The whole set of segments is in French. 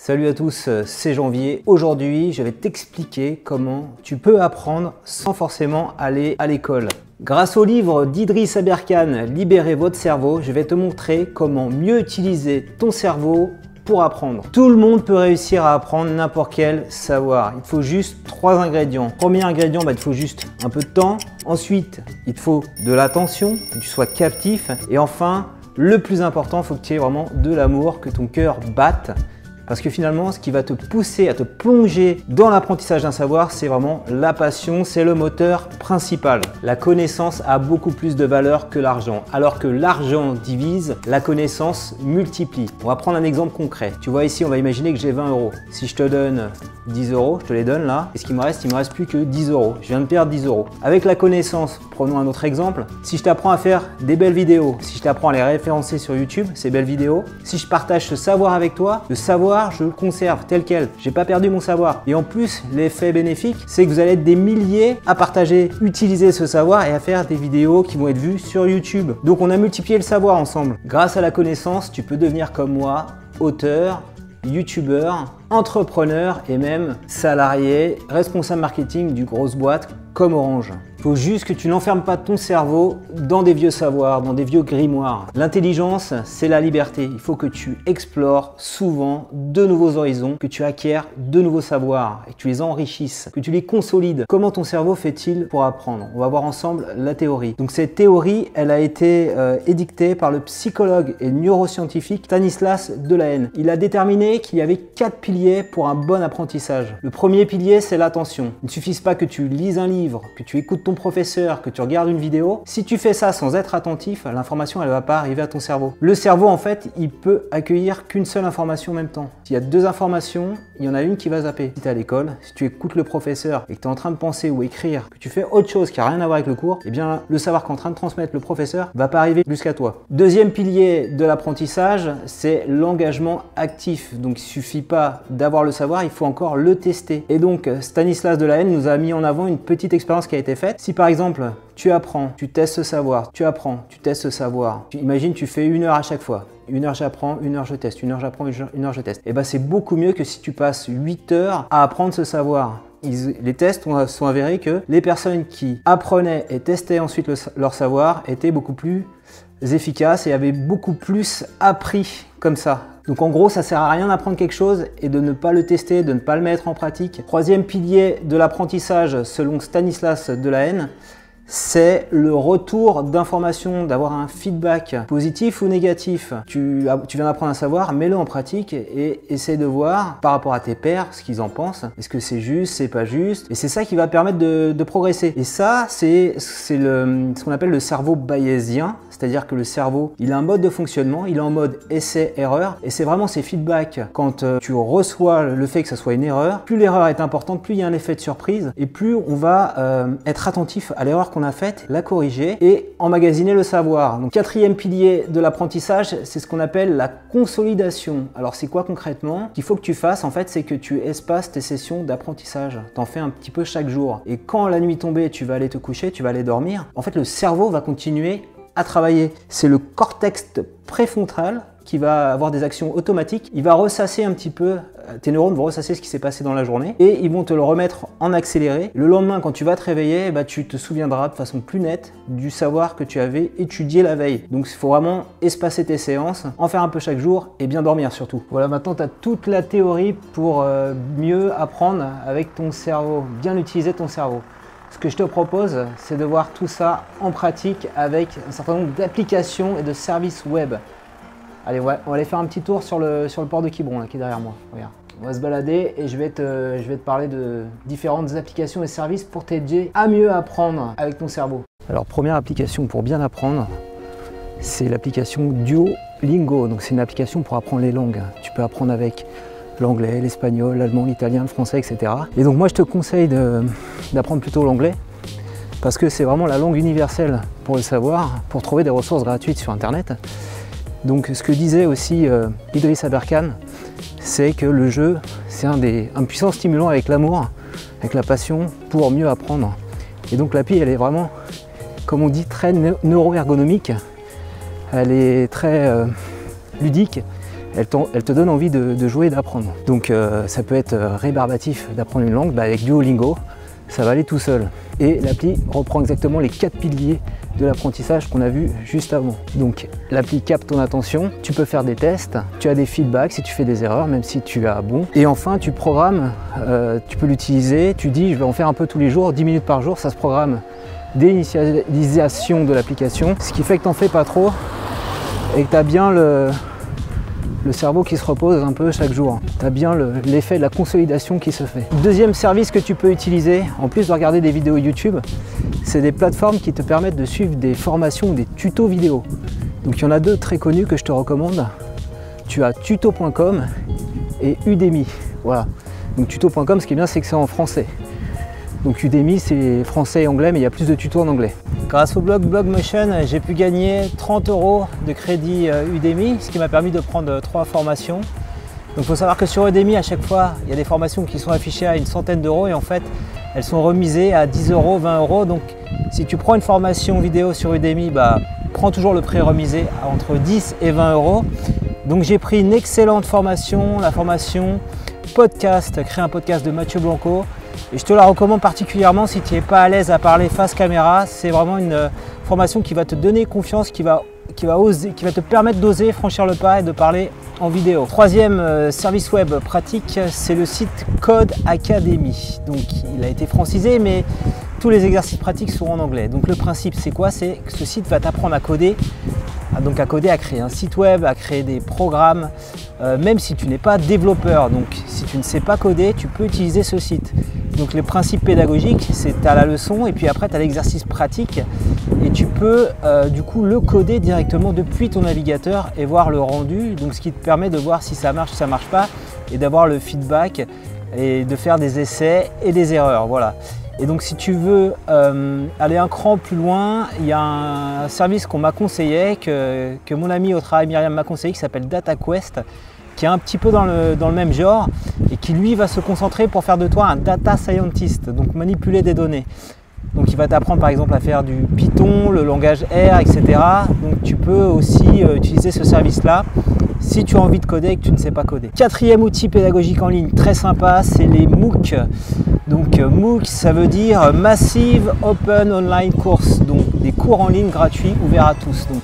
Salut à tous, c'est Janvier. Aujourd'hui, je vais t'expliquer comment tu peux apprendre sans forcément aller à l'école. Grâce au livre d'Idriss Aberkane, Libérez votre cerveau, je vais te montrer comment mieux utiliser ton cerveau pour apprendre. Tout le monde peut réussir à apprendre n'importe quel savoir. Il faut juste 3 ingrédients. Premier ingrédient, il te faut juste un peu de temps. Ensuite, il te faut de l'attention, que tu sois captif. Et enfin, le plus important, il faut que tu aies vraiment de l'amour, que ton cœur batte. Parce que finalement, ce qui va te pousser à te plonger dans l'apprentissage d'un savoir, c'est vraiment la passion, c'est le moteur principal. La connaissance a beaucoup plus de valeur que l'argent. Alors que l'argent divise, la connaissance multiplie. On va prendre un exemple concret. Tu vois ici, on va imaginer que j'ai 20 €. Si je te donne 10 €, je te les donne là. Et ce qui me reste, il me reste plus que 10 €. Je viens de perdre 10 €. Avec la connaissance, prenons un autre exemple. Si je t'apprends à faire des belles vidéos, si je t'apprends à les référencer sur YouTube, ces belles vidéos, si je partage ce savoir avec toi, le savoir, je le conserve tel quel. J'ai pas perdu mon savoir. Et en plus, l'effet bénéfique, c'est que vous allez être des milliers à partager, utiliser ce savoir et à faire des vidéos qui vont être vues sur YouTube. Donc on a multiplié le savoir ensemble. Grâce à la connaissance, tu peux devenir comme moi, auteur, youtubeur, entrepreneur et même salarié, responsable marketing d'une grosse boîte comme Orange. Il faut juste que tu n'enfermes pas ton cerveau dans des vieux savoirs, dans des vieux grimoires. L'intelligence, c'est la liberté. Il faut que tu explores souvent de nouveaux horizons, que tu acquiers de nouveaux savoirs et que tu les enrichisses, que tu les consolides. Comment ton cerveau fait-il pour apprendre? On va voir ensemble la théorie. Donc cette théorie, elle a été édictée par le psychologue et neuroscientifique Stanislas Dehaene. Il a déterminé qu'il y avait 4 piliers pour un bon apprentissage. Le premier pilier, c'est l'attention. Il ne suffit pas que tu lises un livre, que tu écoutes ton professeur, que tu regardes une vidéo. Si tu fais ça sans être attentif, l'information, elle ne va pas arriver à ton cerveau. Le cerveau, en fait, il peut accueillir qu'une seule information en même temps. S'il y a 2 informations, il y en a une qui va zapper. Si tu es à l'école, si tu écoutes le professeur et que tu es en train de penser ou écrire, que tu fais autre chose qui n'a rien à voir avec le cours, eh bien, le savoir qu'est en train de transmettre le professeur va pas arriver jusqu'à toi. Deuxième pilier de l'apprentissage, c'est l'engagement actif. Donc, il suffit pas d'avoir le savoir, il faut encore le tester. Et donc, Stanislas Dehaene nous a mis en avant une petite expérience qui a été faite. Si par exemple, tu apprends, tu testes ce savoir, tu apprends, tu testes ce savoir, imagine tu fais 1 heure à chaque fois. 1 heure j'apprends, 1 heure je teste, 1 heure j'apprends, 1 heure je teste. Et bien c'est beaucoup mieux que si tu passes 8 heures à apprendre ce savoir. Les tests sont avérés que les personnes qui apprenaient et testaient ensuite leur savoir étaient beaucoup plus efficaces et avaient beaucoup plus appris comme ça. Donc en gros, ça sert à rien d'apprendre quelque chose et de ne pas le tester, de ne pas le mettre en pratique. Troisième pilier de l'apprentissage selon Stanislas Dehaene, c'est le retour d'informations, d'avoir un feedback positif ou négatif. Tu viens d'apprendre un savoir, mets-le en pratique et essaie de voir par rapport à tes pairs ce qu'ils en pensent. Est-ce que c'est juste, c'est pas juste? Et c'est ça qui va permettre de progresser. Et ça, c'est ce qu'on appelle le cerveau bayésien. C'est-à-dire que le cerveau, il a un mode de fonctionnement, il est en mode essai-erreur. Et c'est vraiment ces feedbacks, quand tu reçois le fait que ça soit une erreur, plus l'erreur est importante, plus il y a un effet de surprise et plus on va être attentif à l'erreur qu'on a faite, la corriger et emmagasiner le savoir. Donc quatrième pilier de l'apprentissage, c'est ce qu'on appelle la consolidation. Alors c'est quoi concrètement? Ce qu'il faut que tu fasses en fait, c'est que tu espaces tes sessions d'apprentissage. T'en fais un petit peu chaque jour. Et quand la nuit tombée, tu vas aller te coucher, tu vas aller dormir, en fait le cerveau va continuer à travailler. C'est le cortex préfrontal qui va avoir des actions automatiques. Il va ressasser un petit peu, tes neurones vont ressasser ce qui s'est passé dans la journée et ils vont te le remettre en accéléré. Le lendemain, quand tu vas te réveiller, tu te souviendras de façon plus nette du savoir que tu avais étudié la veille. Donc il faut vraiment espacer tes séances, en faire un peu chaque jour et bien dormir surtout. Voilà, maintenant tu as toute la théorie pour mieux apprendre avec ton cerveau, bien utiliser ton cerveau. Ce que je te propose, c'est de voir tout ça en pratique avec un certain nombre d'applications et de services web. Allez, on va aller faire un petit tour sur le port de Quiberon là, qui est derrière moi. Regarde. On va se balader et je vais te parler de différentes applications et services pour t'aider à mieux apprendre avec ton cerveau. Alors, première application pour bien apprendre, c'est l'application Duolingo. Donc, c'est une application pour apprendre les langues. Tu peux apprendre avec l'anglais, l'espagnol, l'allemand, l'italien, le français, etc. Et donc moi je te conseille d'apprendre plutôt l'anglais parce que c'est vraiment la langue universelle pour le savoir, pour trouver des ressources gratuites sur internet. Donc ce que disait aussi Idriss Aberkane, c'est que le jeu c'est un puissant stimulant avec l'amour, avec la passion pour mieux apprendre. Et donc l'appli elle est vraiment, comme on dit, très neuro-ergonomique, elle est très ludique. elle te donne envie de jouer et d'apprendre. Donc ça peut être rébarbatif d'apprendre une langue, avec Duolingo, ça va aller tout seul. Et l'appli reprend exactement les 4 piliers de l'apprentissage qu'on a vu juste avant. Donc l'appli capte ton attention, tu peux faire des tests, tu as des feedbacks si tu fais des erreurs, même si tu as bon. Et enfin tu programmes, tu peux l'utiliser, tu dis je vais en faire un peu tous les jours, 10 minutes par jour, ça se programme dès l'initialisation de l'application, ce qui fait que tu n'en fais pas trop et que tu as bien le cerveau qui se repose un peu chaque jour. Tu as bien l'effet de la consolidation qui se fait. Deuxième service que tu peux utiliser, en plus de regarder des vidéos YouTube, c'est des plateformes qui te permettent de suivre des formations ou des tutos vidéo. Donc il y en a 2 très connus que je te recommande. Tu as tuto.com et Udemy. Voilà. Donc tuto.com, ce qui est bien, c'est que c'est en français. Donc Udemy, c'est français et anglais, mais il y a plus de tutos en anglais. Grâce au blog Blogmotion, j'ai pu gagner 30 € de crédit Udemy, ce qui m'a permis de prendre 3 formations. Donc il faut savoir que sur Udemy, à chaque fois, il y a des formations qui sont affichées à une centaine d'euros et en fait, elles sont remisées à 10 €, 20 €. Donc si tu prends une formation vidéo sur Udemy, prends toujours le prix remisé entre 10 et 20 €. Donc j'ai pris une excellente formation, la formation podcast, créer un podcast de Mathieu Blanco. Et je te la recommande particulièrement si tu n'es pas à l'aise à parler face caméra. C'est vraiment une formation qui va te donner confiance, qui va te permettre d'oser franchir le pas et de parler en vidéo. Troisième service web pratique, c'est le site Code Academy. Donc il a été francisé, mais tous les exercices pratiques sont en anglais. Donc le principe c'est quoi? C'est que ce site va t'apprendre à coder. Donc à coder, à créer un site web, à créer des programmes, même si tu n'es pas développeur. Donc si tu ne sais pas coder, tu peux utiliser ce site. Donc le principe pédagogique, c'est tu as la leçon et puis après tu as l'exercice pratique et tu peux du coup le coder directement depuis ton navigateur et voir le rendu. Donc ce qui te permet de voir si ça marche, si ça ne marche pas et d'avoir le feedback et de faire des essais et des erreurs. Voilà. Et donc si tu veux aller un cran plus loin, il y a un service qu'on m'a conseillé, que mon ami au travail Myriam m'a conseillé, qui s'appelle DataQuest, qui est un petit peu dans le même genre et qui lui va se concentrer pour faire de toi un data scientist, donc manipuler des données. Donc il va t'apprendre par exemple à faire du Python, le langage R, etc. Donc tu peux aussi utiliser ce service-là si tu as envie de coder et que tu ne sais pas coder. Quatrième outil pédagogique en ligne très sympa, c'est les MOOC. Donc MOOC, ça veut dire Massive Open Online Course, donc des cours en ligne gratuits ouverts à tous. Donc,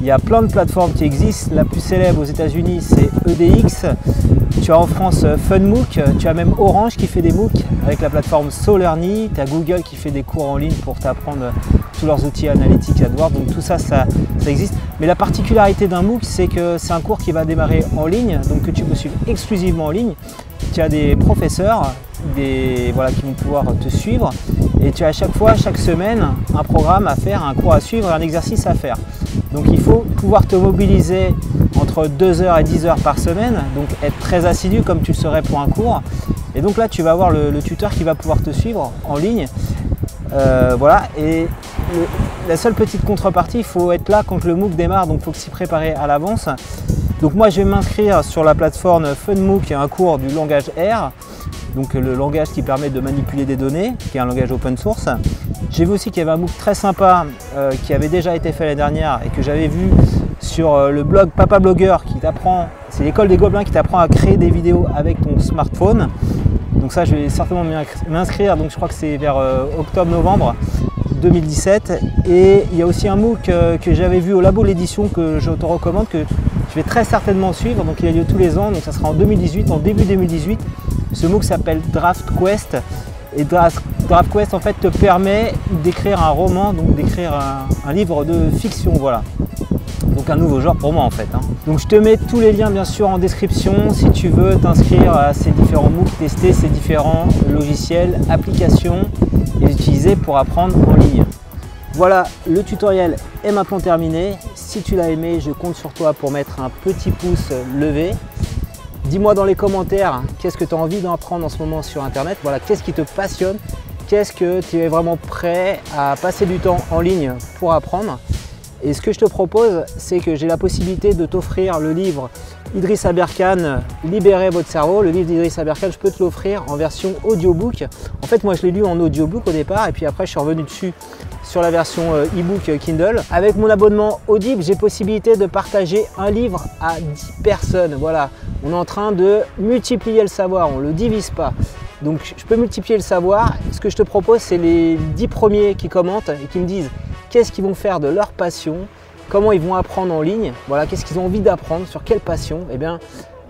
il y a plein de plateformes qui existent. La plus célèbre aux États-Unis, c'est EDX. Tu as en France FunMOOC, tu as même Orange qui fait des MOOC avec la plateforme Solearny. Tu as Google qui fait des cours en ligne pour t'apprendre tous leurs outils analytiques AdWords. Donc tout ça, ça existe. Mais la particularité d'un MOOC, c'est que c'est un cours qui va démarrer en ligne, donc que tu peux suivre exclusivement en ligne. Tu as des professeurs qui vont pouvoir te suivre et tu as à chaque fois, chaque semaine, un programme à faire, un cours à suivre, un exercice à faire. Donc il faut pouvoir te mobiliser entre 2 heures et 10 heures par semaine, donc être très assidu comme tu le serais pour un cours. Et donc là tu vas avoir le tuteur qui va pouvoir te suivre en ligne. Voilà, et la seule petite contrepartie, il faut être là quand le MOOC démarre, donc il faut s'y préparer à l'avance. Donc moi je vais m'inscrire sur la plateforme FunMOOC, qui est un cours du langage R, donc le langage qui permet de manipuler des données, qui est un langage open source. J'ai vu aussi qu'il y avait un MOOC très sympa qui avait déjà été fait l'année dernière et que j'avais vu sur le blog Papa Blogueur, qui t'apprend, c'est l'école des Gobelins qui t'apprend à créer des vidéos avec ton smartphone. Donc ça je vais certainement m'inscrire, donc je crois que c'est vers octobre-novembre 2017. Et il y a aussi un MOOC que j'avais vu au Labo l'édition que je te recommande, que je vais très certainement suivre. Donc il a lieu tous les ans, donc ça sera en 2018, en début 2018. Ce MOOC s'appelle DraftQuest. Et DraftQuest en fait te permet d'écrire un roman, donc d'écrire un livre de fiction, voilà. Donc un nouveau genre pour moi en fait. Donc je te mets tous les liens bien sûr en description si tu veux t'inscrire à ces différents MOOC, tester ces différents logiciels, applications et les utiliser pour apprendre en ligne. Voilà, le tutoriel est maintenant terminé. Si tu l'as aimé, je compte sur toi pour mettre un petit pouce levé. Dis-moi dans les commentaires qu'est-ce que tu as envie d'apprendre en ce moment sur internet. Voilà, qu'est-ce qui te passionne, qu'est-ce que tu es vraiment prêt à passer du temps en ligne pour apprendre. Et ce que je te propose, c'est que j'ai la possibilité de t'offrir le livre Idriss Aberkan, Libérez votre cerveau. Le livre d'Idriss Aberkan, je peux te l'offrir en version audiobook. En fait, moi, je l'ai lu en audiobook au départ et puis après, je suis revenu dessus sur la version e-book Kindle. Avec mon abonnement Audible, j'ai possibilité de partager un livre à 10 personnes. Voilà, on est en train de multiplier le savoir, on ne le divise pas. Donc, je peux multiplier le savoir. Ce que je te propose, c'est les 10 premiers qui commentent et qui me disent qu'est-ce qu'ils vont faire de leur passion, comment ils vont apprendre en ligne, voilà, qu'est-ce qu'ils ont envie d'apprendre, sur quelle passion. Eh bien,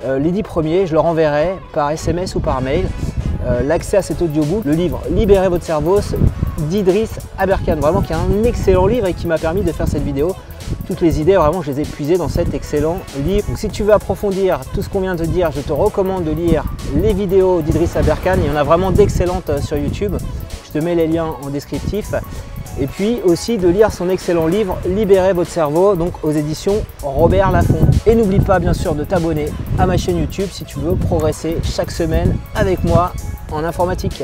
les 10 premiers, je leur enverrai par SMS ou par mail l'accès à cet audiobook, le livre Libérez votre cerveau d'Idriss Aberkan, vraiment qui est un excellent livre et qui m'a permis de faire cette vidéo. Toutes les idées, vraiment, je les ai puisées dans cet excellent livre. Donc, si tu veux approfondir tout ce qu'on vient de te dire, je te recommande de lire les vidéos d'Idriss Aberkan. Il y en a vraiment d'excellentes sur YouTube. Je te mets les liens en descriptif. Et puis aussi de lire son excellent livre Libérez votre cerveau, donc aux éditions Robert Laffont. Et n'oublie pas bien sûr de t'abonner à ma chaîne YouTube si tu veux progresser chaque semaine avec moi en informatique.